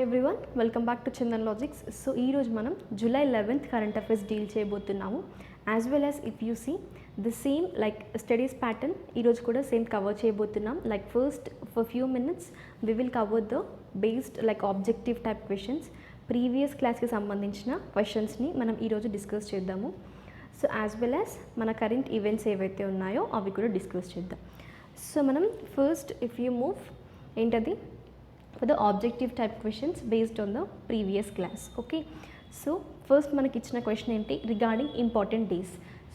Hi everyone, welcome back to Chandan Logics. So ఈరోజు మనం July 11th current affairs deal చేయబోతున్నాము. As well as if you see the same like studies pattern ఈరోజు కూడా same cover చేయబోతున్నాం. Like first for few minutes we will cover the based like objective type questions, previous క్లాస్కి సంబంధించిన క్వశ్చన్స్ని మనం ఈరోజు discuss చేద్దాము. సో యాజ్ వెల్ యాజ్ మన కరెంట్ ఈవెంట్స్ ఏవైతే ఉన్నాయో అవి కూడా డిస్కస్ చేద్దాం. సో మనం ఫస్ట్ ఇఫ్ యూ మూవ్ ఏంటది for the objective type questions based on the previous class. Okay, so first మనకి ఇచ్చిన క్వశ్చన్ ఏంటి రిగార్డింగ్ ఇంపార్టెంట్ డేస్.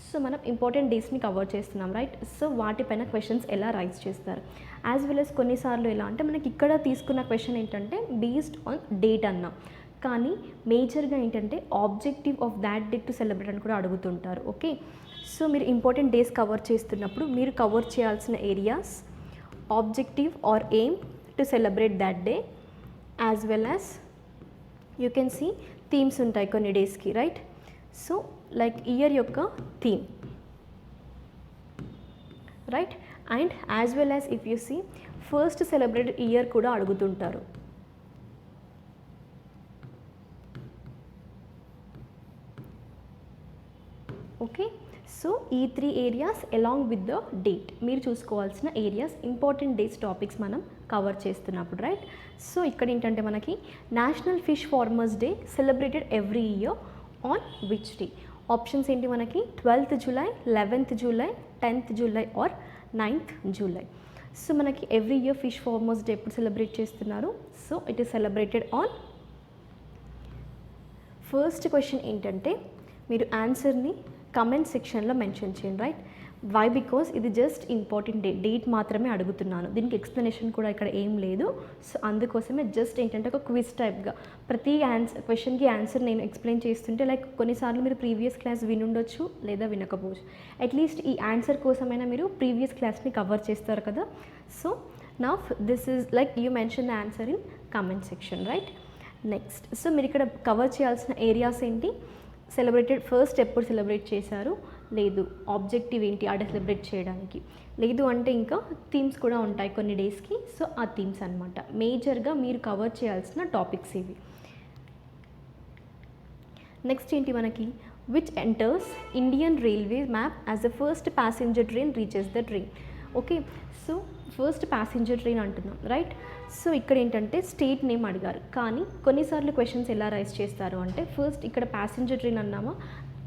సో మనం ఇంపార్టెంట్ డేస్ని కవర్ చేస్తున్నాం రైట్. సో వాటిపైన క్వశ్చన్స్ ఎలా రైజ్ చేస్తారు, యాజ్ వెల్ as కొన్నిసార్లు ఎలా అంటే మనకి ఇక్కడ తీసుకున్న క్వశ్చన్ ఏంటంటే బేస్డ్ ఆన్ డేట్ అన్నాం, కానీ మేజర్గా ఏంటంటే objective of that date to celebrate అని కూడా అడుగుతుంటారు. ఓకే, సో మీరు ఇంపార్టెంట్ డేస్ కవర్ చేస్తున్నప్పుడు మీరు కవర్ చేయాల్సిన areas objective or aim to celebrate that day, as well as you can see themes ఉంటాయి కొన్ని డేస్కి రైట్. సో లైక్ ఇయర్ యొక్క theme right, and as well as if you see first celebrated year కూడా అడుగుతుంటారు. Okay, so ఈ 3 areas along with the date మీరు చూసుకోవాల్సిన areas important days topics మనం కవర్ చేస్తున్నప్పుడు రైట్. సో ఇక్కడ ఏంటంటే మనకి national fish farmers day celebrated every year on which day. Options ఏంటి మనకి 12th July, 11th July, 10th July or 9th July. So మనకి every year fish farmers day ఎప్పుడు celebrate చేస్తున్నారు? So it is celebrated on. First question ఏంటంటే మీరు ఆన్సర్ని comment సెక్షన్లో mention చేయండి రైట్. వై? బికాస్ ఇది జస్ట్ ఇంపార్టెంట్ డేట్ మాత్రమే అడుగుతున్నాను, దీనికి ఎక్స్ప్లెనేషన్ కూడా ఇక్కడ ఏం లేదు. సో అందుకోసమే జస్ట్ ఏంటంటే ఒక క్విజ్ టైప్గా ప్రతి క్వశ్చన్కి ఆన్సర్ నేను ఎక్స్ప్లెయిన్ చేస్తుంటే లైక్ కొన్నిసార్లు మీరు ప్రీవియస్ క్లాస్ వినుండొచ్చు లేదా వినకపోవచ్చు, అట్లీస్ట్ ఈ ఆన్సర్ కోసమైనా మీరు ప్రీవియస్ క్లాస్ని కవర్ చేస్తారు కదా. సో నా this is like you mention the answer in comment section right. Next, so మీరు ఇక్కడ కవర్ చేయాల్సిన ఏరియాస్ ఏంటి? సెలబ్రేటెడ్ ఫస్ట్ ఎప్పుడు సెలబ్రేట్ చేశారు, లేదు ఆబ్జెక్టివ్ ఏంటి ఆడ సెలబ్రేట్ చేయడానికి, లేదు అంటే ఇంకా థీమ్స్ కూడా ఉంటాయి కొన్ని డేస్కి. సో ఆ థీమ్స్ అనమాట మేజర్గా మీరు కవర్ చేయాల్సిన టాపిక్స్ ఇవి. నెక్స్ట్ ఏంటి మనకి which enters Indian railway map as the first passenger train reaches the train. Okay, so first passenger train అంటున్నాం రైట్. సో ఇక్కడ ఏంటంటే స్టేట్ నేమ్ అడిగారు, కానీ కొన్నిసార్లు క్వశ్చన్స్ ఎలా రైజ్ చేస్తారు అంటే ఫస్ట్ ఇక్కడ ప్యాసింజర్ ట్రైన్ అన్నామా,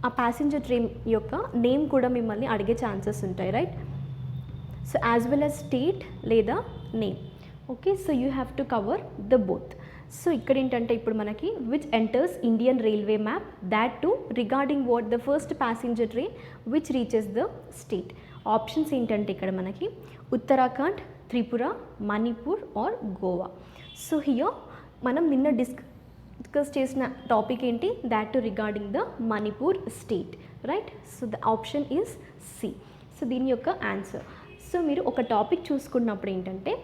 ఆ ప్యాసింజర్ ట్రైన్ యొక్క నేమ్ కూడా మిమ్మల్ని అడిగే ఛాన్సెస్ ఉంటాయి right. So as well as state లేదా name. Okay, so you have to cover the both. So ఇక్కడ ఏంటంటే ఇప్పుడు మనకి which enters Indian railway map that too regarding what the first passenger train which reaches the state. Options ఏంటంటే ఇక్కడ మనకి Uttarakhand, Tripura, Manipur or Goa. So here మనం నిన్న discuss చేసిన టాపిక్ ఏంటి, that too regarding the Manipur state right. So the option is C. So దీని యొక్క answer. So మీరు ఒక టాపిక్ చూసుకున్నప్పుడు ఏంటంటే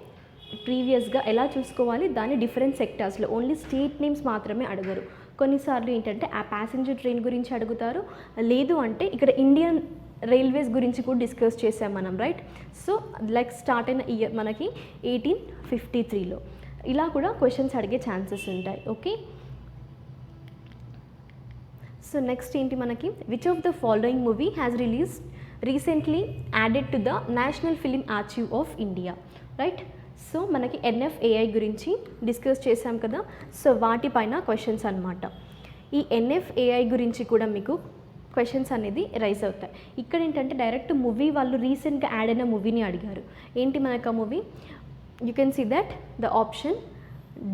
ప్రీవియస్గా ఎలా చూసుకోవాలి, దాని డిఫరెంట్ సెక్టార్స్లో ఓన్లీ స్టేట్ నేమ్స్ మాత్రమే అడగరు. కొన్నిసార్లు ఏంటంటే ఆ ప్యాసింజర్ ట్రైన్ గురించి అడుగుతారు, లేదు అంటే ఇక్కడ ఇండియన్ రైల్వేస్ గురించి కూడా డిస్కస్ చేసాం మనం రైట్. సో లైక్ స్టార్ట్ అయిన ఇయర్ మనకి 1853లో ఇలా కూడా క్వశ్చన్స్ అడిగే ఛాన్సెస్ ఉంటాయి. ఓకే, సో నెక్స్ట్ ఏంటి మనకి which of the following movie has release recently added to the national film archive of India right. So మనకి NFAI గురించి డిస్కస్ చేసాం కదా, సో వాటిపైన క్వశ్చన్స్ అనమాట. ఈ NFAI గురించి కూడా మీకు క్వశ్చన్స్ అనేది రైజ్ అవుతాయి. ఇక్కడ ఏంటంటే డైరెక్ట్ మూవీ వాళ్ళు రీసెంట్గా యాడ్ అయిన మూవీని అడిగారు. ఏంటి మనకు ఆ మూవీ? You can see that the option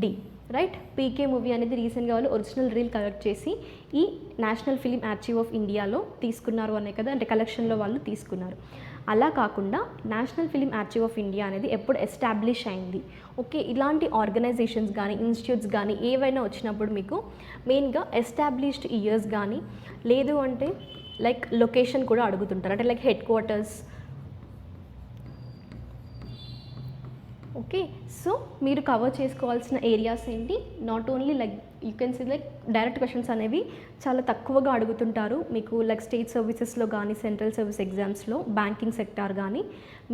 D right. PK movie అనేది రీసెంట్గా వాళ్ళు ఒరిజినల్ రీల్ కలెక్ట్ చేసి ఈ నేషనల్ ఫిలిం ఆర్చీవ్ ఆఫ్ ఇండియాలో తీసుకున్నారు అనే కదా, అంటే కలెక్షన్లో వాళ్ళు తీసుకున్నారు. అలా కాకుండా national film archive of India అనేది ఎప్పుడు ఎస్టాబ్లిష్ అయింది. ఓకే, ఇలాంటి ఆర్గనైజేషన్స్ కానీ ఇన్స్టిట్యూట్స్ కానీ ఏవైనా వచ్చినప్పుడు మీకు మెయిన్గా ఎస్టాబ్లిష్డ్ ఇయర్స్ కానీ లేదు అంటే లైక్ లొకేషన్ కూడా అడుగుతుంటారు, అంటే like headquarters. Okay, so మీరు కవర్ చేసుకోవాల్సిన ఏరియాస్ ఏంటి, not only like you can see like direct questions అనేవి చాలా తక్కువగా అడుగుతుంటారు మీకు లైక్ స్టేట్ సర్వీసెస్లో కానీ సెంట్రల్ సర్వీస్ ఎగ్జామ్స్లో బ్యాంకింగ్ సెక్టార్ కానీ.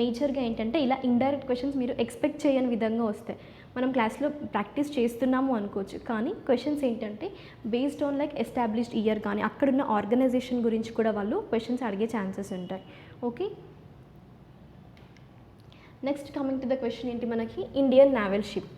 మేజర్గా ఏంటంటే ఇలా ఇండైరెక్ట్ క్వశ్చన్స్ మీరు ఎక్స్పెక్ట్ చేయని విధంగా వస్తాయి. మనం క్లాస్లో ప్రాక్టీస్ చేస్తున్నాము అనుకోవచ్చు, కానీ క్వశ్చన్స్ ఏంటంటే based on like established year కానీ అక్కడున్న ఆర్గనైజేషన్ గురించి కూడా వాళ్ళు క్వశ్చన్స్ అడిగే ఛాన్సెస్ ఉంటాయి. Okay, next coming to the question ఏంటి మనకి, ఇండియన్ నావల్ షిప్.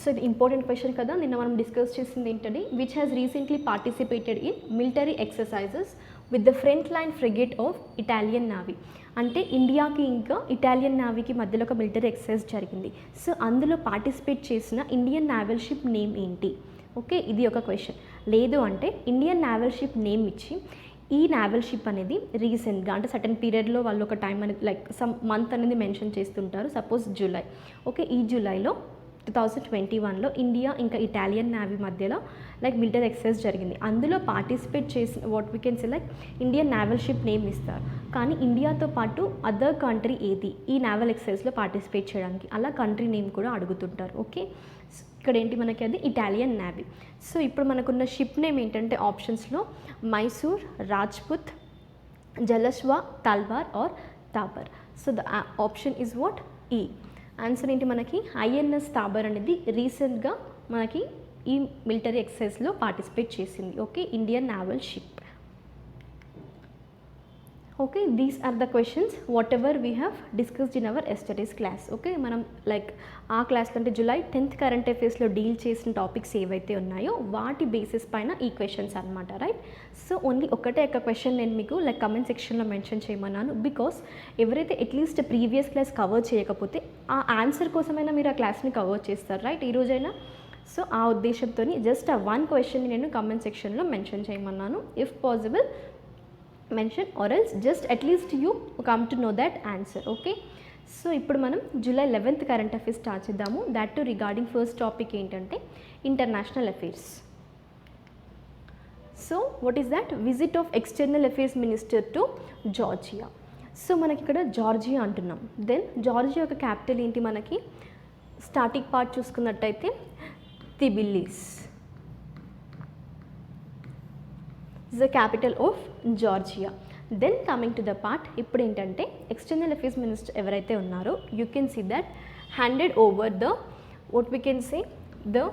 సో ఇది ఇంపార్టెంట్ క్వశ్చన్ కదా, నిన్న మనం డిస్కస్ చేసింది ఏంటంటే which has recently participated in military exercises with the front line frigate of Italian navy. అంటే ఇండియాకి ఇంకా ఇటాలియన్ నావీకి మధ్యలో ఒక మిలిటరీ ఎక్సర్సైజ్ జరిగింది. సో అందులో పార్టిసిపేట్ చేసిన ఇండియన్ నావల్ షిప్ నేమ్ ఏంటి? ఓకే, ఇది ఒక క్వశ్చన్. లేదు అంటే ఇండియన్ నావల్ షిప్ నేమ్ ఇచ్చి ఈ నావల్ షిప్ అనేది రీసెంట్గా అంటే సర్టన్ పీరియడ్లో వాళ్ళు ఒక టైం అనేది లైక్ సమ్ మంత్ అనేది మెన్షన్ చేస్తుంటారు, సపోజ్ జూలై. ఓకే, ఈ జూలైలో 2021లో ఇండియా ఇంకా ఇటాలియన్ నావీ మధ్యలో లైక్ మిలిటరీ ఎక్సర్సైజ్ జరిగింది. అందులో పార్టిసిపేట్ చేసిన what we can say like Indian naval ship name ఇస్తారు, కానీ ఇండియాతో పాటు అదర్ కంట్రీ ఏది ఈ నావల్ ఎక్సర్సైజ్లో పార్టిసిపేట్ చేయడానికి, అలా కంట్రీ నేమ్ కూడా అడుగుతుంటారు. ఓకే, ఇక్కడ ఏంటి మనకి అది ఇటాలియన్ నావీ. సో ఇప్పుడు మనకున్న షిప్ నేమ్ ఏంటంటే ఆప్షన్స్లో Mysore, Rajput, Jalashwa, Talwar or Tabar. So the option is what E. Answer ఏంటి మనకి ఐఎన్ఎస్ తాబర్ అనేది రీసెంట్గా మనకి ఈ మిలిటరీ ఎక్సర్సైజ్లో పార్టిసిపేట్ చేసింది. Okay, Indian naval ship. Okay, these are the questions whatever we have discussed in our yesterday's class. Okay, మనం లైక్ ఆ క్లాస్లో అంటే జూలై 10th కరెంట్ అఫేర్స్లో డీల్ చేసిన టాపిక్స్ ఏవైతే ఉన్నాయో వాటి బేసిస్ పైన ఈ క్వశ్చన్స్ అనమాట, రైట్. సో ఓన్లీ ఒకటే ఒక క్వశ్చన్ నేను మీకు లైక్ కమెంట్ సెక్షన్లో మెన్షన్ చేయమన్నాను, బికాస్ ఎవరైతే అట్లీస్ట్ ప్రీవియస్ క్లాస్ కవర్ చేయకపోతే ఆ ఆన్సర్ కోసమైనా మీరు ఆ క్లాస్ని కవర్ చేస్తారు, రైట్, ఈ రోజైనా. సో ఆ ఉద్దేశంతో జస్ట్ ఆ వన్ క్వశ్చన్ని నేను కమెంట్ సెక్షన్లో మెన్షన్ చేయమన్నాను. If possible mention or else just at least you come to know that answer. Okay, so ఇప్పుడు మనం July 11th current affairs start చేద్దాము. That too regarding first topic ఏంటంటే international affairs. So what is that? Visit of external affairs minister to Georgia. So మనకి ఇక్కడ Georgia అంటున్నాం. Then Georgia యొక్క capital ఏంటి మనకి? స్టార్టింగ్ పార్ట్ చూసుకున్నట్టయితే తిబిలిస్ is the capital of Georgia. Then coming to the part, ఇప్పుడు ఏంటంటే ఎక్స్టర్నల్ అఫేర్స్ మినిస్టర్ ఎవరైతే ఉన్నారో you can see that handed over the what we can say the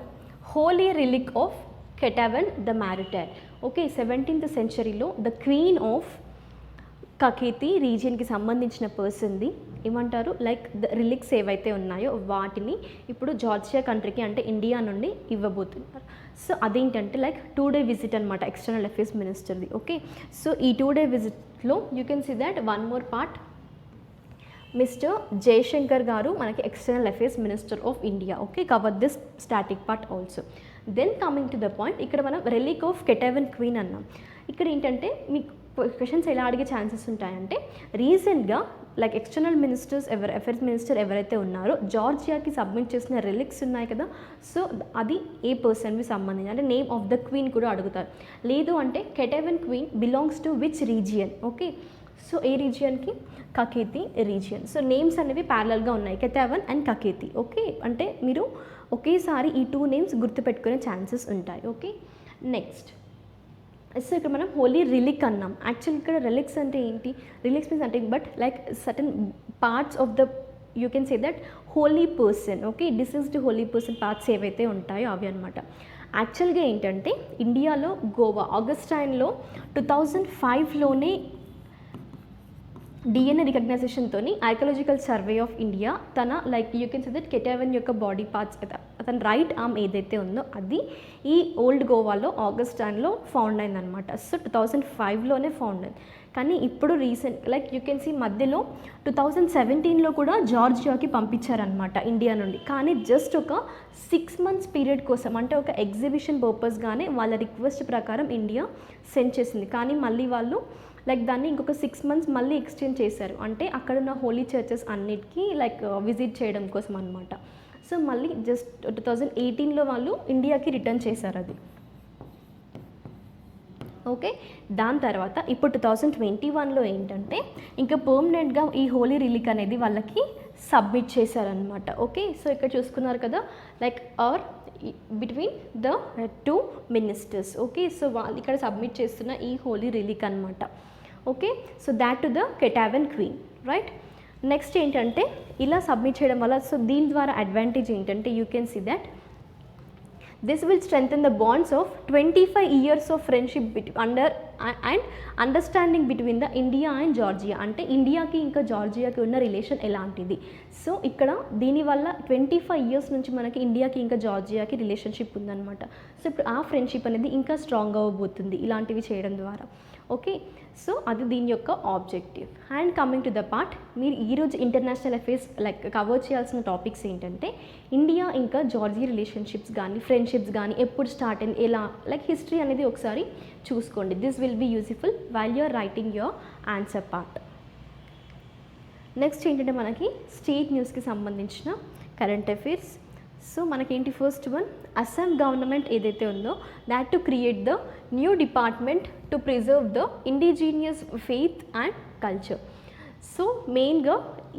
holy relic of Ketevan the martyr. Okay, 17th centuryలో the queen of Kakheti రీజియన్కి సంబంధించిన పర్సన్ది ఏమంటారు like the relics ఏవైతే ఉన్నాయో వాటిని ఇప్పుడు జార్జియా కంట్రీకి అంటే ఇండియా నుండి ఇవ్వబోతున్నారు. సో అదేంటంటే లైక్ 2 day విజిట్ అనమాట ఎక్స్టర్నల్ అఫేర్స్ మినిస్టర్ది. ఓకే, సో ఈ 2 day విజిట్లో you can see that one more part mister Jaishankar గారు మనకి external affairs minister of India. Okay, cover this static part also. Then coming to the point, ఇక్కడ మనం relic of కెటావన్ queen అన్నాం. ఇక్కడ ఏంటంటే మీకు క్వశ్చన్స్ ఎలా అడిగే ఛాన్సెస్ ఉంటాయంటే రీసెంట్గా like external ministers affairs minister ఎవరైతే ఉన్నారో జార్జియాకి సబ్మిట్ చేసిన రిలిక్స్ ఉన్నాయి కదా, సో అది ఏ పర్సన్వి సంబంధించి అంటే నేమ్ ఆఫ్ ద క్వీన్ కూడా అడుగుతారు. లేదు అంటే Ketevan queen belongs to which region. Okay, so ఏ రీజియన్కి? Kakheti region. సో నేమ్స్ అనేవి ప్యారలల్గా ఉన్నాయి, కెటావన్ అండ్ కకేతి. ఓకే, అంటే మీరు ఒకేసారి ఈ 2 names గుర్తుపెట్టుకునే ఛాన్సెస్ ఉంటాయి. ఓకే, నెక్స్ట్ సో ఇక్కడ మనం హోలీ రిలిక్ అన్నాం. యాక్చువల్లీ ఇక్కడ రిలిక్స్ అంటే ఏంటి? రిలిక్స్ మీన్స్ అంటే but like certain parts of the you can say that holy person. Okay, deceased holy person parts ఏవైతే ఉంటాయో అవి అనమాట. యాక్చువల్గా ఏంటంటే ఇండియాలో గోవా ఆగస్టైన్లో 2005లోనే DNA రికగ్నైజేషన్తో ఆర్కియాలజికల్ సర్వే ఆఫ్ ఇండియా తన like you can say that Ketevan యొక్క బాడీ పార్ట్స్ అతని రైట్ ఆర్మ్ ఏదైతే ఉందో అది ఈ ఓల్డ్ గోవాలో ఆగస్టైన్లో ఫౌండ్ అయిందనమాట. సో 2005లోనే ఫౌండ్ అయింది. కానీ ఇప్పుడు recent like you can see మధ్యలో 2017లో కూడా జార్జియాకి పంపించారనమాట ఇండియా నుండి. కానీ జస్ట్ ఒక 6 months పీరియడ్ కోసం అంటే ఒక ఎగ్జిబిషన్ పర్పస్గానే వాళ్ళ రిక్వెస్ట్ ప్రకారం ఇండియా సెండ్ చేసింది. కానీ మళ్ళీ వాళ్ళు లైక్ దాన్ని ఇంకొక 6 months మళ్ళీ ఎక్స్టెండ్ చేశారు, అంటే అక్కడున్న హోలీ చర్చెస్ అన్నిటికీ లైక్ విజిట్ చేయడం కోసం అనమాట. సో మళ్ళీ జస్ట్ 2018లో వాళ్ళు ఇండియాకి రిటర్న్ చేశారు అది. ఓకే, దాని తర్వాత ఇప్పుడు 2021లో ఏంటంటే ఇంకా పర్మనెంట్గా ఈ హోలీ రిలిక్ అనేది వాళ్ళకి సబ్మిట్ చేశారనమాట. ఓకే, సో ఇక్కడ చూసుకున్నారు కదా like or between the 2 ministers. Okay, so వాళ్ళు ఇక్కడ సబ్మిట్ చేస్తున్న ఈ హోలీ రిలిక్ అనమాట. Okay, so that too the Ketevan queen, right. Next ఏంటంటే ఇలా సబ్మిట్ చేయడం వల్ల సో దీని ద్వారా అడ్వాంటేజ్ ఏంటంటే you can see that this will strengthen the bonds of 25 years of friendship and understanding between the India and Georgia. అంటే ఇండియాకి ఇంకా జార్జియాకి ఉన్న రిలేషన్ ఎలాంటిది. సో ఇక్కడ దీనివల్ల 25 ఇయర్స్ నుంచి మనకి ఇండియాకి ఇంకా జార్జియాకి రిలేషన్షిప్ ఉందన్నమాట. సో ఇప్పుడు ఆ ఫ్రెండ్షిప్ అనేది ఇంకా స్ట్రాంగ్ అవ్వబోతుంది ఇలాంటివి చేయడం ద్వారా. ఓకే, సో అది దీని యొక్క objective. And coming to the part, మీరు ఈరోజు ఇంటర్నేషనల్ అఫేర్స్ లైక్ కవర్ చేయాల్సిన టాపిక్స్ ఏంటంటే ఇండియా ఇంకా జార్జియా రిలేషన్షిప్స్ కానీ ఫ్రెండ్షిప్స్ కానీ ఎప్పుడు స్టార్ట్ అయింది, ఎలా లైక్ హిస్టరీ అనేది ఒకసారి చూసుకోండి. This will be useful while you are writing your answer part. Next ఏంటంటే మనకి స్టేట్ న్యూస్కి సంబంధించిన కరెంట్ అఫైర్స్. సో మనకేంటి ఫస్ట్ వన్, అస్సాం గవర్నమెంట్ ఏదైతే ఉందో that to create the new department to preserve the indigenous faith and culture. So మెయిన్గా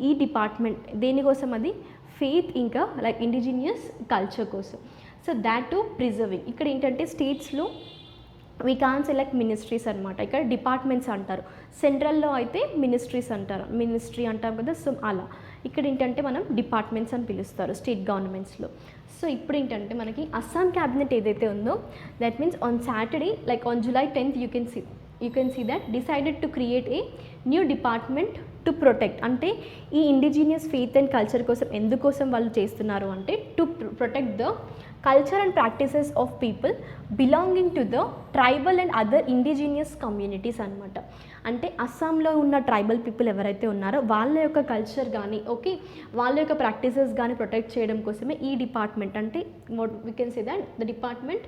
ఈ department దేనికోసం, అది ఫెయిత్ ఇంకా లైక్ ఇండిజీనియస్ కల్చర్ కోసం. So that to preserving. ఇక్కడ ఏంటంటే స్టేట్స్లో వీ కాన్ సెలెక్ట్ మినిస్ట్రీస్ అనమాట, ఇక్కడ డిపార్ట్మెంట్స్ అంటారు. సెంట్రల్లో అయితే మినిస్ట్రీస్ అంటారు, మినిస్ట్రీ అంటాం కదా. సో అలా ఇక్కడ ఏంటంటే మనం డిపార్ట్మెంట్స్ అని పిలుస్తారు స్టేట్ గవర్నమెంట్స్లో. సో ఇప్పుడు ఏంటంటే మనకి అస్సాం క్యాబినెట్ ఏదైతే ఉందో that means on Saturday like on July 10th you can see that decided to create a new department to protect. అంటే ఈ ఇండిజీనియస్ ఫెయిత్ అండ్ కల్చర్ కోసం ఎందుకోసం వాళ్ళు చేస్తున్నారు అంటే to protect the culture and practices of people belonging to the tribal and other indigenous communities అనమాట. అంటే అస్సాంలో ఉన్న ట్రైబల్ పీపుల్ ఎవరైతే ఉన్నారో వాళ్ళ యొక్క కల్చర్ కానీ ఓకే వాళ్ళ యొక్క ప్రాక్టీసెస్ కానీ ప్రొటెక్ట్ చేయడం కోసమే ఈ డిపార్ట్మెంట్, అంటే what we can say that the department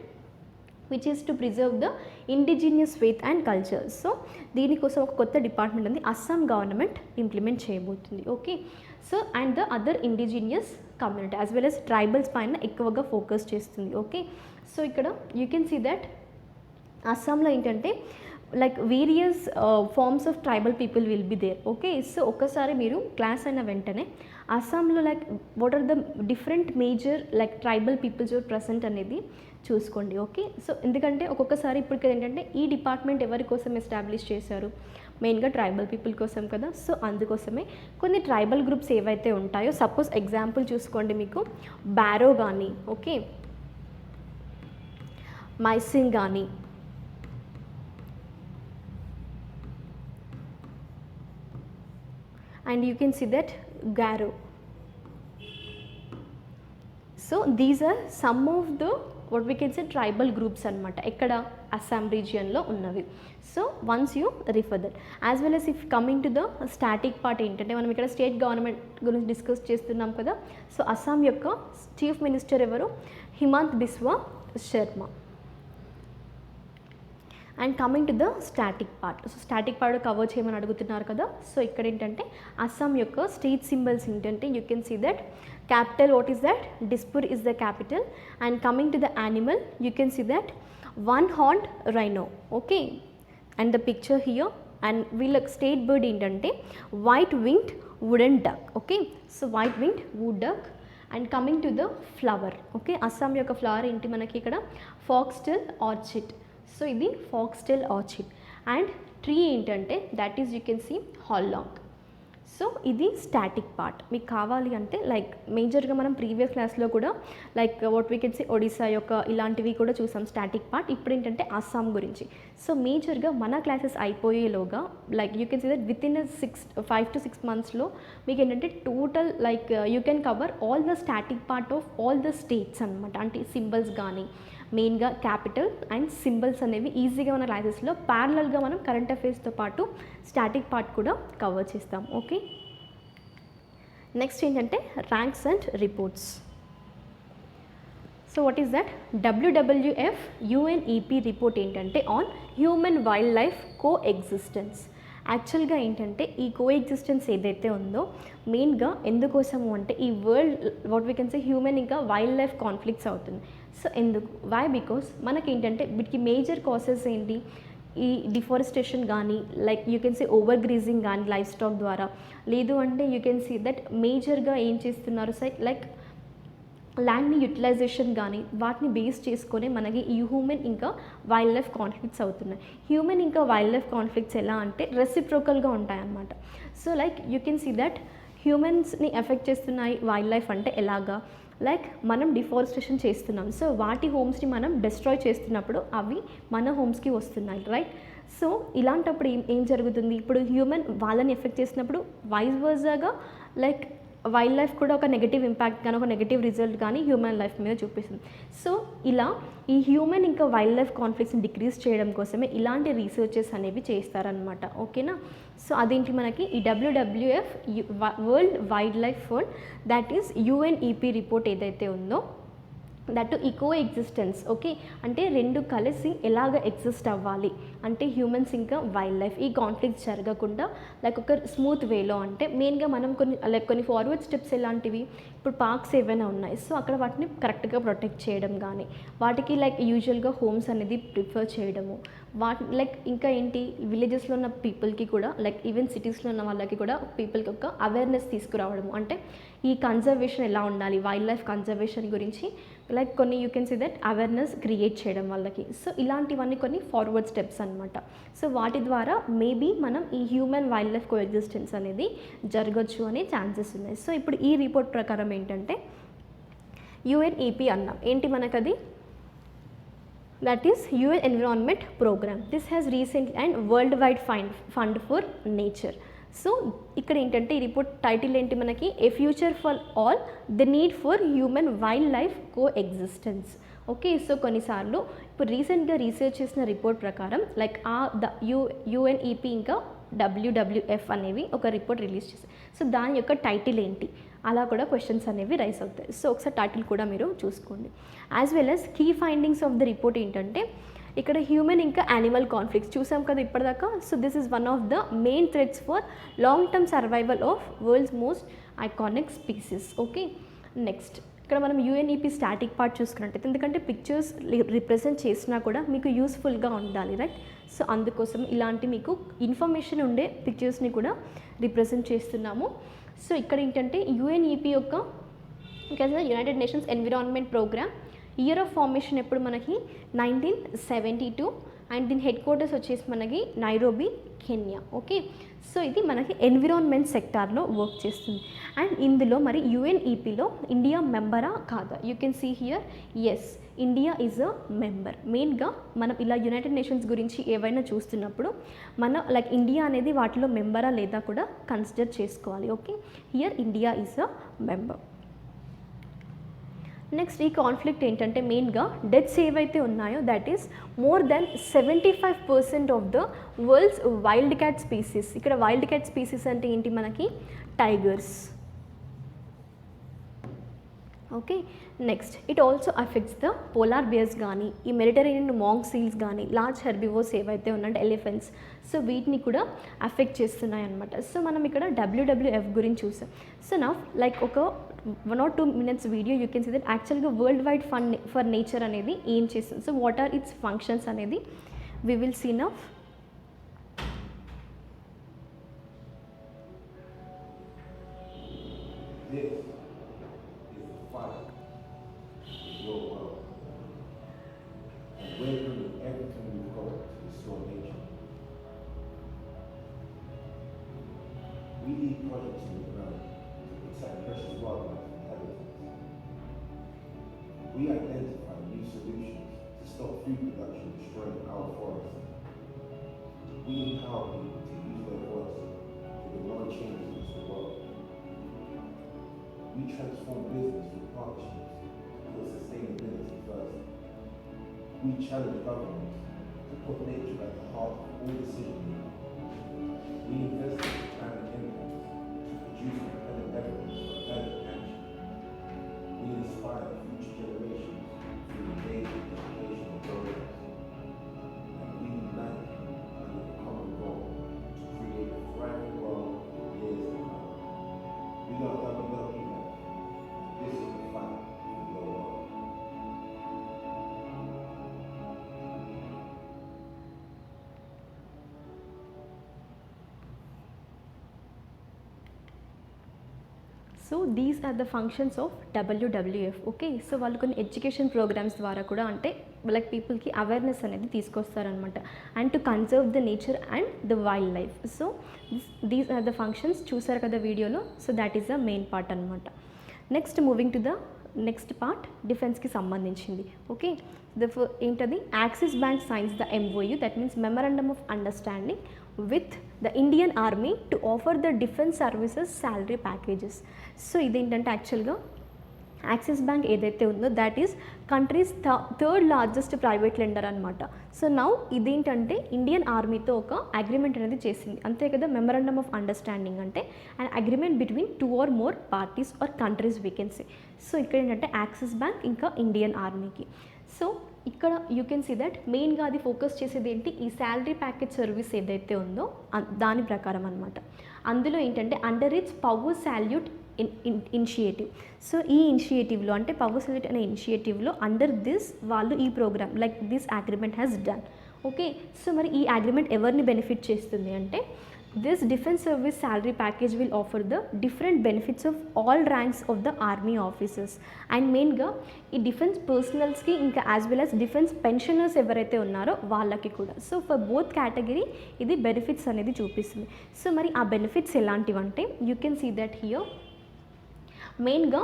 which is to preserve the indigenous faith and culture. So దీనికోసం ఒక కొత్త డిపార్ట్మెంట్ ఉంది అస్సాం గవర్నమెంట్ ఇంప్లిమెంట్ చేయబోతుంది. Okay, so and the other indigenous community as well as tribals పైన ఎక్కువగా focus చేస్తుంది. Okay, so ఇక్కడ you can see that అస్సాంలో ఏంటంటే like various forms of tribal people will be there. Okay, so ఒక్కసారి మీరు class అయిన వెంటనే అస్సాంలో like what are the different major like tribal peoples are present అనేది చూసుకోండి. ఓకే, సో ఎందుకంటే ఒక్కొక్కసారి ఇప్పుడు ఏంటంటే ఈ డిపార్ట్మెంట్ ఎవరి కోసం ఎస్టాబ్లిష్ చేశారు, మెయిన్గా ట్రైబల్ పీపుల్ కోసం కదా. సో అందుకోసమే కొన్ని ట్రైబల్ గ్రూప్స్ ఏవైతే ఉంటాయో సపోజ్ ఎగ్జాంపుల్ చూసుకోండి, మీకు బారో కానీ ఓకే మైసింగ్ కానీ and you can see that Garo. So these are some of the what we can say tribal groups anamata ekkada Assam region lo unnavi. So once you refer that as well as if coming to the static part entante manam ikkada state government gurinchi discuss chestunnam kada. So Assam yokka chief minister evaru Himant Biswa Sharma. And coming to the static part, so static part cover చేయమని అడుగుతున్నారు కదా. So ఇక్కడ ఏంటంటే అస్సాం యొక్క state symbols ఏంటంటే you can see that capital what is that Dispur is the capital. And coming to the animal you can see that one horned rhino. Okay, and the picture here. And వీళ్ళ state bird ఏంటంటే white winged wooden duck. Okay, so white winged wood duck. And coming to the flower, okay Assam యొక్క flower ఏంటి మనకి ఇక్కడ foxtail orchid. So ఇది foxtail orchid. And tree ఏంటంటే that is you can see Hollong. So ఇది static part. మీకు కావాలి అంటే లైక్ మేజర్గా మనం ప్రీవియస్ క్లాస్లో కూడా like what we can see Odisha యొక్క ఇలాంటివి కూడా చూసాం స్టాటిక్ పార్ట్. ఇప్పుడు ఏంటంటే అస్సాం గురించి. సో మేజర్గా మన క్లాసెస్ అయిపోయేలోగా like you can see that within 5 to 6 monthsలో మీకు ఏంటంటే total like you can cover all the static part of all the states అనమాట. అంటే సింబల్స్ కానీ మెయిన్గా క్యాపిటల్ అండ్ సింబల్స్ అనేవి ఈజీగా మన క్లాసెస్లో ప్యారలల్గా మనం కరెంట్ అఫైర్స్తో పాటు స్టాటిక్ పార్ట్ కూడా కవర్ చేస్తాం. ఓకే, నెక్స్ట్ ఏంటంటే ranks and reports. So what is that WWF UNEP report ఏంటంటే on human wildlife coexistence. యాక్చువల్గా ఏంటంటే ఈ కో ఎగ్జిస్టెన్స్ ఏదైతే ఉందో మెయిన్గా ఎందుకోసము అంటే ఈ world what we can say human ఇంకా వైల్డ్ లైఫ్ కాన్ఫ్లిక్ట్స్ అవుతుంది. సో ఎందుకు వై బికాస్ మనకి ఏంటంటే వీటికి మేజర్ కాసెస్ ఏంటి, ఈ డిఫారెస్టేషన్ కానీ like you can say over greasing కానీ లైఫ్ స్టాక్ ద్వారా, లేదు అంటే యూ కెన్ సీ దట్ మేజర్గా ఏం చేస్తున్నారు లైక్ ల్యాండ్ని యూటిలైజేషన్ కానీ వాటిని బేస్ చేసుకొని మనకి ఈ హ్యూమన్ ఇంకా వైల్డ్ లైఫ్ కాన్ఫ్లిక్ట్స్ అవుతున్నాయి. హ్యూమన్ ఇంకా వైల్డ్ లైఫ్ కాన్ఫ్లిక్ట్స్ ఎలా అంటే రెసిప్రోకల్గా ఉంటాయన్నమాట. So like you can see that హ్యూమన్స్ని ఎఫెక్ట్ చేస్తున్నాయి వైల్డ్ లైఫ్ అంటే ఎలాగా, లైక్ మనం డిఫారెస్టేషన్ చేస్తున్నాం, సో వాటి హోమ్స్ని మనం డిస్ట్రాయ్ చేస్తున్నప్పుడు అవి మన హోమ్స్కి వస్తున్నాయి, రైట్. సో ఇలాంటప్పుడు ఏం జరుగుతుంది, ఇప్పుడు హ్యూమన్ వాళ్ళని ఎఫెక్ట్ చేసినప్పుడు వైస్ వర్సాగా లైక్ వైల్డ్ లైఫ్ కూడా ఒక నెగిటివ్ ఇంపాక్ట్ కానీ ఒక నెగిటివ్ రిజల్ట్ కానీ హ్యూమన్ లైఫ్ మీద చూపిస్తుంది. సో ఇలా ఈ హ్యూమన్ ఇంకా వైల్డ్ లైఫ్ కాన్ఫ్లిక్ట్స్ని డిక్రీజ్ చేయడం కోసమే ఇలాంటి రీసెర్చెస్ అనేవి చేస్తారనమాట, ఓకేనా. సో అదేంటి మనకి ఈ WWF world wild life fund, that is UNEP report ఏదైతే ఉందో, దట్ ఈకో ఎగ్జిస్టెన్స్, ఓకే. అంటే రెండు కలిసి ఎలాగ ఎగ్జిస్ట్ అవ్వాలి అంటే హ్యూమన్స్ ఇంకా వైల్డ్ లైఫ్ ఈ కాన్ఫ్లిక్ట్స్ జరగకుండా లైక్ ఒక స్మూత్ వేలో, అంటే మెయిన్గా మనం కొన్ని ఫార్వర్డ్ స్టెప్స్ ఎలాంటివి, ఇప్పుడు పార్క్స్ ఏవైనా ఉన్నాయి, సో అక్కడ వాటిని కరెక్ట్గా ప్రొటెక్ట్ చేయడం కానీ, వాటికి లైక్ యూజువల్గా హోమ్స్ అనేది ప్రిఫర్ చేయడము, లైక్ ఇంకా ఏంటి విలేజెస్లో ఉన్న పీపుల్కి కూడా లైక్ ఈవెన్ సిటీస్లో ఉన్న వాళ్ళకి కూడా పీపుల్కి ఒక అవేర్నెస్ తీసుకురావడము, అంటే ఈ కన్జర్వేషన్ ఎలా ఉండాలి, వైల్డ్ లైఫ్ కన్జర్వేషన్ గురించి లైక్ కొన్ని you can see that awareness create చేయడం వాళ్ళకి. సో ఇలాంటివన్నీ కొన్ని ఫార్వర్డ్ స్టెప్స్ అనమాట. సో వాటి ద్వారా మేబీ మనం ఈ హ్యూమన్ వైల్డ్ లైఫ్ కో ఎగ్జిస్టెన్స్ అనేది జరగచ్చు అనే ఛాన్సెస్ ఉన్నాయి. సో ఇప్పుడు ఈ రిపోర్ట్ ప్రకారం ఏంటంటే UNEP అన్నాం, ఏంటి మనకది, that is UN Environment Program. This has recent and worldwide fund for nature. So ఇక్కడ ఏంటంటే ఈ రిపోర్ట్ టైటిల్ ఏంటి మనకి, a future for all, the need for human wildlife coexistence, okay. So కొన్నిసార్లు ఇప్పుడు రీసెంట్గా రీసెర్చ్ చేసిన report ప్రకారం లైక్ UNEP ఇంకా WWF అనేవి ఒక రిపోర్ట్ రిలీజ్ చేశారు. సో దాని యొక్క టైటిల్ ఏంటి, అలా కూడా క్వశ్చన్స్ అనేవి రైస్ అవుతాయి. సో ఒకసారి టైటిల్ కూడా మీరు చూసుకోండి. As well as key findings of the report ఏంటంటే ఇక్కడ హ్యూమన్ ఇంకా యానిమల్ కాన్ఫ్లిక్ట్స్ చూసాం కదా ఇప్పటిదాకా. So this is one of the main threats for long term survival of world's most iconic species, okay. Next ఇక్కడ మనం UNEP స్టాటిక్ పార్ట్ చూసుకున్నట్టయితే, ఎందుకంటే పిక్చర్స్ రిప్రజెంట్ చేసినా కూడా మీకు యూస్ఫుల్గా ఉండాలి, రైట్. సో అందుకోసం ఇలాంటి మీకు ఇన్ఫర్మేషన్ ఉండే పిక్చర్స్ని కూడా రిప్రజెంట్ చేస్తున్నాము. సో ఇక్కడ ఏంటంటే UNEP యొక్క united nations environment programme year of formation ఎప్పుడు మనకి 1972 అండ్ దీని హెడ్ క్వార్టర్స్ వచ్చేసి మనకి నైరోబీ, కెన్యా, ఓకే. సో ఇది మనకి ఎన్విరాన్మెంట్ సెక్టార్లో వర్క్ చేస్తుంది. అండ్ ఇందులో మరి UNEPలో ఇండియా మెంబరా కాదా, you can see here yes, India is a member. మెయిన్గా మనం ఇలా యునైటెడ్ నేషన్స్ గురించి ఏవైనా చూస్తున్నప్పుడు మన లైక్ ఇండియా అనేది వాటిలో మెంబరా లేదా కూడా కన్సిడర్ చేసుకోవాలి, okay. Here India is a member. Next ఈ కాన్ఫ్లిక్ట్ ఏంటంటే మెయిన్గా డెత్స్ ఏవైతే ఉన్నాయో that is more than 75% of the world's wild cat species. ఇక్కడ వైల్డ్ క్యాట్ స్పీసీస్ అంటే ఏంటి మనకి, tigers, okay. Next it also affects the polar beers కానీ, ఈ మెడిటరేనియన్ మాంగ్ సీల్స్ కానీ, లార్జ్ హెర్బివోర్స్ ఏవైతే ఉన్నాయంటే ఎలిఫెంట్స్, సో వీటిని కూడా అఫెక్ట్ చేస్తున్నాయి అనమాట. సో మనం ఇక్కడ WWF గురించి చూసాం. సో నా లైక్ ఒక 1 or 2 minutes video you can see that యాక్చువల్గా worldwide fund for nature అనేది ఏం చేస్తుంది, so what are its functions అనేది we will see now. We lead projects in the ground to protect precious wildlife and habitats. We identify new solutions to stop food production destroying our forests. We empower people to use their voice to demand changes across the world. We transform business through partnerships to put sustainability first. We challenge governments to put nature at the heart of all decision making. We invest in climate impacts to produce compelling evidence for urgent action. We inspire future generations through engaging educational programs. And we unite under the common goal to create a thriving world for years to come. We are WWF. This is the fight for your world. So these are the functions of WWF, okay. So వాళ్ళు కొన్ని education programmes ద్వారా కూడా అంటే like పీపుల్కి awareness అనేది తీసుకొస్తారనమాట. And to conserve the nature and the wildlife. So these are the functions, చూసారు కదా వీడియోలో. So that is the main part అనమాట. Next moving to the next part, డిఫెన్స్కి సంబంధించింది. ఓకే, ఏంటది, Axis bank signs the MOU, that means memorandum of understanding with the Indian army to offer the defence services salary packages. So ఇదేంటంటే యాక్చువల్గా Axis bank ఏదైతే ఉందో that is countries third largest private lender అనమాట. So now ఇదేంటంటే Indian ఆర్మీతో ఒక agreement అనేది చేసింది, అంతే కదా. మెమరాండమ్ ఆఫ్ అండర్స్టాండింగ్ అంటే and agreement between 2 or more parties are countries we can say. So ఇక్కడ ఏంటంటే యాక్సిస్ బ్యాంక్ ఇంకా ఇండియన్ ఆర్మీకి. సో ఇక్కడ యూ కెన్ సీ దట్ మెయిన్గా అది ఫోకస్ చేసేది ఏంటి, ఈ శాలరీ ప్యాకేజ్ సర్వీస్ ఏదైతే ఉందో దాని ప్రకారం అనమాట. అందులో ఏంటంటే under its power salute initiative. So ఈ ఇనిషియేటివ్లో అంటే పవర్ సాల్యూట్ అనే ఇనిషియేటివ్లో అండర్ దిస్ వాళ్ళు ఈ programme like this agreement has done. Okay, so మరి ఈ అగ్రిమెంట్ ఎవరిని బెనిఫిట్ చేస్తుంది అంటే this defence service salary package will offer the different benefits of all ranks of the army officers. And మెయిన్గా ఈ డిఫెన్స్ పర్సనల్స్కి ఇంకా as well as defence pensioners ఎవరైతే ఉన్నారో వాళ్ళకి కూడా. సో ఫర్ బోత్ కేటగిరీ ఇది బెనిఫిట్స్ అనేది చూపిస్తుంది. సో మరి ఆ బెనిఫిట్స్ ఎలాంటివంటే you can see that here మెయిన్గా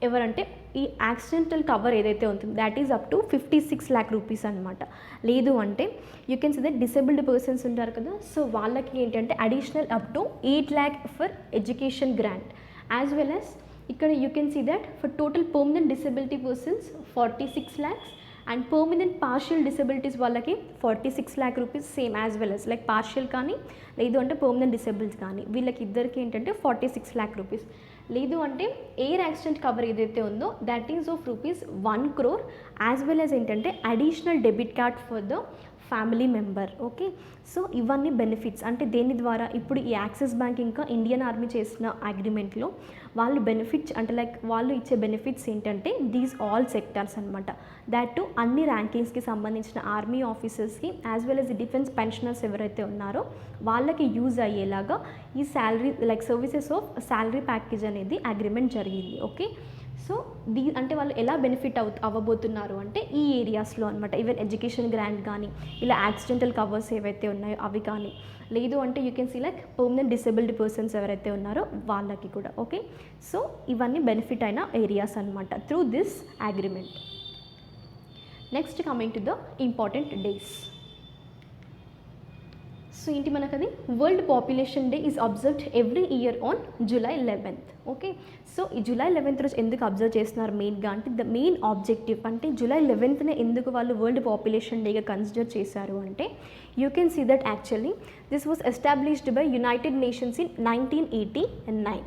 ఎవరంటే ఈ యాక్సిడెంటల్ కవర్ ఏదైతే ఉంటుందో that is up to 56 lakh rupees అనమాట. లేదు అంటే you can see that disabled persons ఉంటారు కదా, సో వాళ్ళకి ఏంటంటే additional up to 8 lakh for education grant. As well as ఇక్కడ you can see that for total permanent disability persons 46 lakhs and permanent partial disabilities వాళ్ళకి 46 lakh rupees same as well as like partial కానీ లేదు అంటే permanent disciples కానీ వీళ్ళకి ఇద్దరికి ఏంటంటే 46 lakh rupees. లేదు అంటే ఎయిర్ యాక్సిడెంట్ కవర్ ఏదైతే ఉందో that is of ₹1 crore as well as ఏంటంటే additional debit card for the family member. Okay, so ఇవన్నీ బెనిఫిట్స్ అంటే దేని ద్వారా ఇప్పుడు ఈ యాక్సిస్ బ్యాంక్ ఇంకా ఇండియన్ ఆర్మీ చేసిన అగ్రిమెంట్లో వాళ్ళు బెనిఫిట్స్ అంటే లైక్ వాళ్ళు ఇచ్చే బెనిఫిట్స్ ఏంటంటే దీస్ ఆల్ సెక్టార్స్ అనమాట. దాట్ టు అన్ని ర్యాంకింగ్స్కి సంబంధించిన ఆర్మీ ఆఫీసర్స్కి as well as defence pensioners ఎవరైతే ఉన్నారో వాళ్ళకి యూజ్ అయ్యేలాగా ఈ salary like services of salary package అనేది అగ్రిమెంట్ జరిగింది. ఓకే, సో అంటే వాళ్ళు ఎలా బెనిఫిట్ అవ్వబోతున్నారు అంటే ఈ ఏరియాస్లో అనమాట. ఈవెన్ ఎడ్యుకేషన్ గ్రాంట్ కానీ ఇలా యాక్సిడెంటల్ కవర్స్ ఏవైతే ఉన్నాయో అవి కానీ లేదు అంటే you can see like permanent disabled persons ఎవరైతే ఉన్నారో వాళ్ళకి కూడా. ఓకే, సో ఇవన్నీ బెనిఫిట్ అయిన ఏరియాస్ అనమాట through this agreement. Next coming to the important days. So ఏంటి మనకు అది world population day is observed every year on July 11th. Okay, so ఈ July 11th రోజు ఎందుకు అబ్జర్వ్ చేస్తున్నారు మెయిన్గా అంటే ద మెయిన్ ఆబ్జెక్టివ్ అంటే July 11th ఎందుకు వాళ్ళు వరల్డ్ పాపులేషన్ డేగా కన్సిడర్ చేశారు అంటే you can see that actually this was established by United Nations in 1989.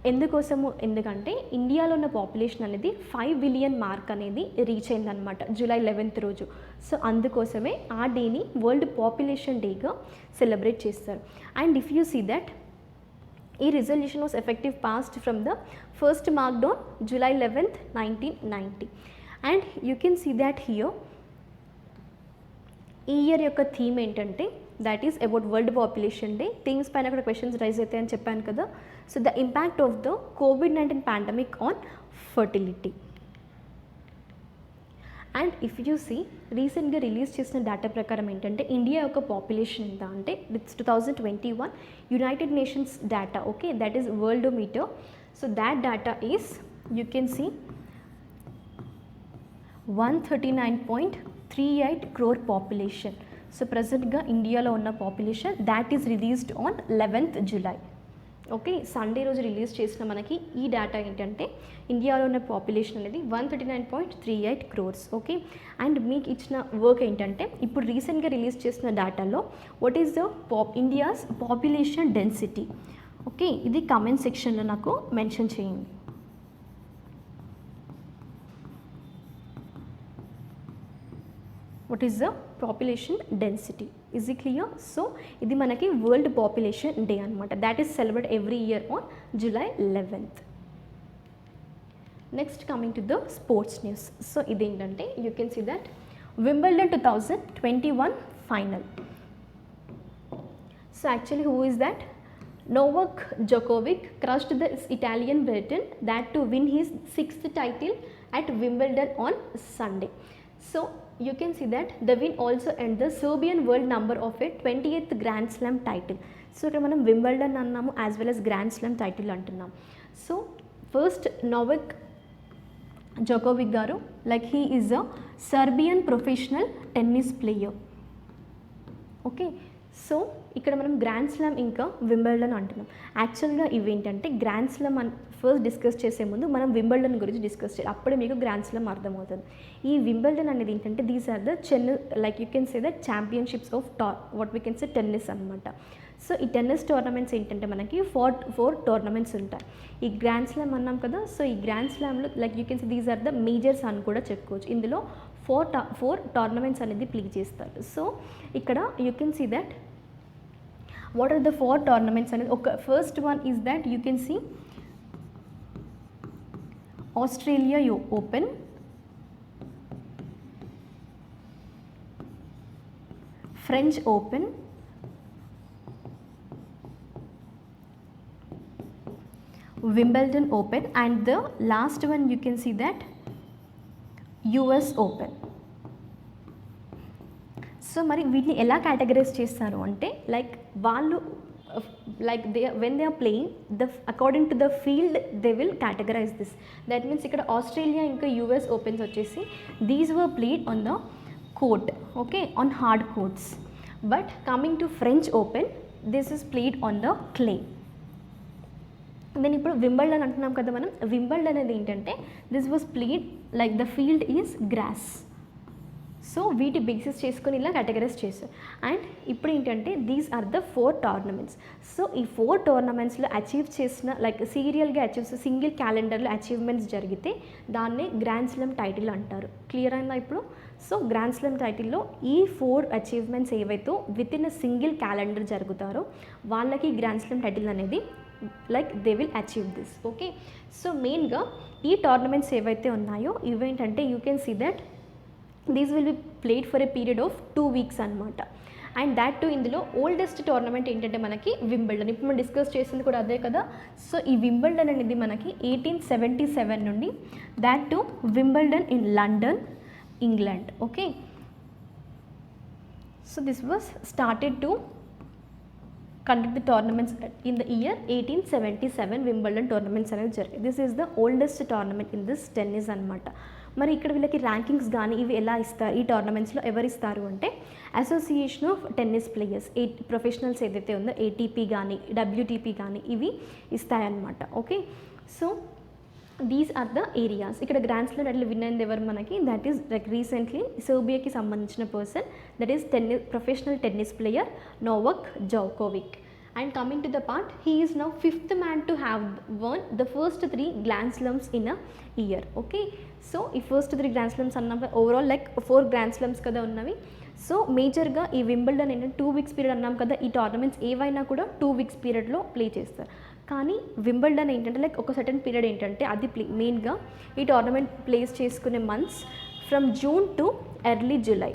ఎందుకోసము ఎందుకంటే ఇండియాలో ఉన్న పాపులేషన్ అనేది 5 billion మార్క్ అనేది రీచ్ అయిందనమాట July 11th రోజు. సో అందుకోసమే ఆ డేని వరల్డ్ పాపులేషన్ డేగా సెలబ్రేట్ చేస్తారు. And if you see that ఈ resolution was effective passed from the first marked on July 11th, 1990. And you can see that here ఈ ఇయర్ యొక్క థీమ్ ఏంటంటే that is about world population day. Things పైన కూడా questions raise అవుతాయని చెప్పాను కదా. So the impact of the COVID-19 pandemic on fertility. And if you see రీసెంట్గా release చేసిన డేటా ప్రకారం ఏంటంటే ఇండియా యొక్క పాపులేషన్ ఎంత అంటే it's 2021 United Nations data. Okay, that is worldometer. So that data is you can see 139.38 crore population. So ప్రజెంట్గా ఇండియాలో ఉన్న population that is released on 11th July. Okay, Sunday రోజు రిలీజ్ చేసిన మనకి ఈ డేటా ఏంటంటే ఇండియాలో ఉన్న పాపులేషన్ అనేది 139.38 crores. ఓకే, అండ్ మీకు ఇచ్చిన వర్క్ ఏంటంటే ఇప్పుడు రీసెంట్గా రిలీజ్ చేసిన డేటాలో what is the India's population density. Okay, ఇది కామెంట్ సెక్షన్లో నాకు మెన్షన్ చేయండి. what is the population density? Is it clear? So ఇది మనకి వరల్డ్ పాపులేషన్ డే అనమాట. That is celebrate every year on July 11th. Next coming to the sports news. So ఇదేంటంటే you can see that Wimbledon 2021 final. So actually who is that? Novak Djokovic crushed the Italian Britain that to win his 6th title at Wimbledon on Sunday. So you can see that the win also earned the Serbian world number of a 20th Grand Slam title. So ఇక్కడ మనం Wimbledon అన్నాము as well as grand slam title అంటున్నాం. So first Novak Djokovic గారు like he is a Serbian professional tennis player. Okay, so ఇక్కడ మనం grand slam ఇంకా Wimbledon అంటున్నాం. యాక్చువల్గా ఇవేంటంటే గ్రాండ్ స్లామ్ ఫస్ట్ డిస్కస్ చేసే ముందు మనం వింబల్డన్ గురించి డిస్కస్ చేయాలి, అప్పుడే మీకు గ్రాండ్ స్లామ్ అర్థమవుతుంది. ఈ వింబల్డన్ అనేది ఏంటంటే these are the like you can say the championships of what we can say tennis అనమాట. సో ఈ టెన్నిస్ టోర్నమెంట్స్ ఏంటంటే మనకి ఫోర్ టోర్నమెంట్స్ ఉంటాయి. ఈ గ్రాండ్ స్లామ్ అన్నాం కదా, సో ఈ గ్రాండ్ స్లామ్లో like you can say these are the majors అని కూడా చెప్పుకోవచ్చు. ఇందులో ఫోర్ టోర్నమెంట్స్ అనేది ప్లే చేస్తారు. సో ఇక్కడ you can see that what are the 4 tournaments అనేది ఒక first one is that you can see Australia open, French open, Wimbledon Open, and the last one you can see that US Open. So మరి వీటిని ఎలా categorize చేస్తారు అంటే like వాళ్ళు like when they are playing according to the field they will categorize this. That means ఇక్కడ Australia ఇంకా US opens వచ్చేసి these were played on the court, okay, on hard courts. But coming to French open this is played on the clay. Then ఇప్పుడు Wimbledon అంటున్నాం కదా మనం, Wimbledon అనేది ఏంటంటే this was played like the field is grass. So వీటి basis చేసుకొని ఇలా categorize చేశారు. అండ్ ఇప్పుడు ఏంటంటే these are the 4 tournaments. So ఈ 4 టోర్నమెంట్స్లో అచీవ్ చేసిన లైక్ సీరియల్గా సింగిల్ క్యాలెండర్లో అచీవ్మెంట్స్ జరిగితే దాన్నే గ్రాండ్ స్లామ్ టైటిల్ అంటారు. క్లియర్ అయిందా ఇప్పుడు? సో గ్రాండ్ స్లామ్ టైటిల్లో ఈ 4 అచీవ్మెంట్స్ ఏవైతే within a single calendar జరుగుతారో వాళ్ళకి గ్రాండ్ స్లామ్ టైటిల్ అనేది like they will achieve this. Okay, so మెయిన్గా ఈ టోర్నమెంట్స్ ఏవైతే ఉన్నాయో ఇవేంటంటే you can see that these will be played for a period of 2 weeks అనమాట. అండ్ దాట్ టు ఇందులో ఓల్డెస్ట్ టోర్నమెంట్ ఏంటంటే మనకి వింబల్డన్. ఇప్పుడు మనం డిస్కస్ చేసింది కూడా అదే కదా. సో ఈ వింబల్డన్ అనేది మనకి 1877 నుండి, that to Wimbledon in London, England. Okay, so this was started to conduct the tournaments in the year 1877. Wimbledon tournaments అనేది జరిగాయి. This is the oldest tournament in this tennis అనమాట. మరి ఇక్కడ వీళ్ళకి ర్యాంకింగ్స్ కానీ ఇవి ఎలా ఇస్తారు, ఈ టోర్నమెంట్స్లో ఎవరు ఇస్తారు అంటే association of tennis players, professionals ఏదైతే ఉందో ఏటీపీ కానీ డబ్ల్యూటీపీ కానీ ఇవి ఇస్తాయన్నమాట. Okay, so these are the areas. ఇక్కడ గ్రాండ్ స్లామ్ టైటిల్ విన్ అయింది ఎవరు మనకి, దట్ ఈస్ లైక్ రీసెంట్లీ సర్బియాకి సంబంధించిన person, that is professional tennis player Novak Djokovic. And coming to the part, he is now 5th man to have won the first 3 Grand Slams in a year. Okay, so ఈ first 3 Grand Slams అన్నప్పుడు overall like 4 Grand Slams కదా ఉన్నవి. So మేజర్గా ఈ Wimbledon ఏంటంటే 2 weeks period అన్నాం కదా, ఈ టోర్నమెంట్స్ ఏవైనా కూడా 2 weeks పీరియడ్లో ప్లే చేస్తారు. కానీ వింబల్డన్ ఏంటంటే లైక్ ఒక సర్టన్ పీరియడ్ ఏంటంటే అది మెయిన్గా ఈ టోర్నమెంట్ ప్లేస్ చేసుకునే months from June to early July.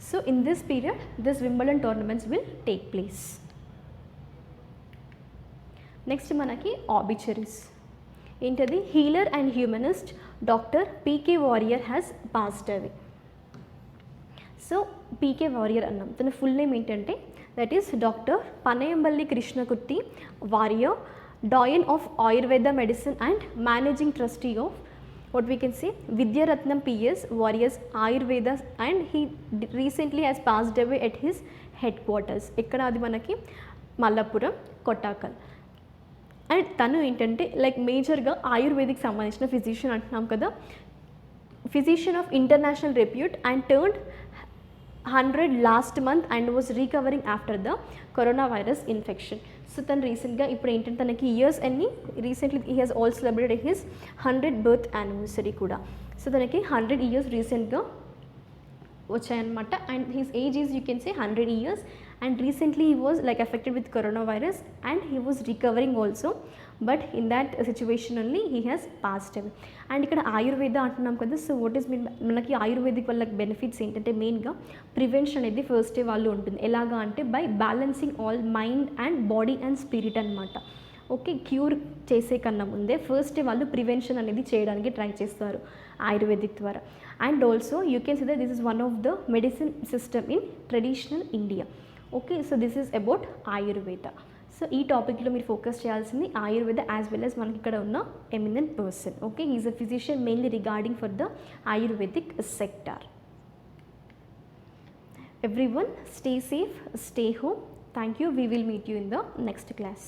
So in this period, this Wimbledon tournaments will take place. Next మనకి obituaries. ఏంటది, healer and humanist doctor PK Warrier has passed away. So PK Warrier అన్నాం, తన full name ఏంటంటే that is doctor Panniyampilly Krishnankutty Warrier, doyen of Ayurveda medicine and managing trustee of what we can say Vidyaratnam PS Warriors Ayurveda, and he recently has passed away at his headquarters. ఇక్కడ అది మనకి Mallapuram Kottakkal. And తను ఏంటంటే like మేజర్గా ayurvedic సంబంధించిన physician అంటున్నాం కదా, physician of international repute and turned 100 last month and was recovering after the corona virus infection. So తను రీసెంట్గా ఇప్పుడు ఏంటంటే తనకి ఇయర్స్ అన్ని recently he has also celebrated his 100th birth anniversary కూడా. సో తనకి 100 years రీసెంట్గా వచ్చాయన్నమాట. And his age is you can say 100 years. And recently he was like affected with corona virus and he was recovering also, but in that situation only he has passed away. And ఇక్కడ ఆయుర్వేద అంటున్నాం కదా, so what is మనకి ayurvedic వల్ల benefits ఏంటంటే మెయిన్గా prevention అనేది first day వాళ్ళు ఉంటుంది. ఎలాగా అంటే by balancing all mind and body and spirit అనమాట. ఓకే, క్యూర్ చేసే కన్నా ముందే ఫస్ట్ వాళ్ళు ప్రివెన్షన్ అనేది చేయడానికి ట్రై చేస్తారు ఆయుర్వేదిక్ ద్వారా. And also you can see that this is one of the medicine system in traditional India. Okay, so this is about Ayurveda. So ఈ టాపిక్లో మీరు ఫోకస్ చేయాల్సింది ఆయుర్వేద యాజ్ వెల్ యాజ్ మనకి ఇక్కడ ఉన్న eminent person. Okay, he is a physician mainly regarding for the Ayurvedic sector. Everyone, stay safe, stay home. Thank you. We will meet you in the next class.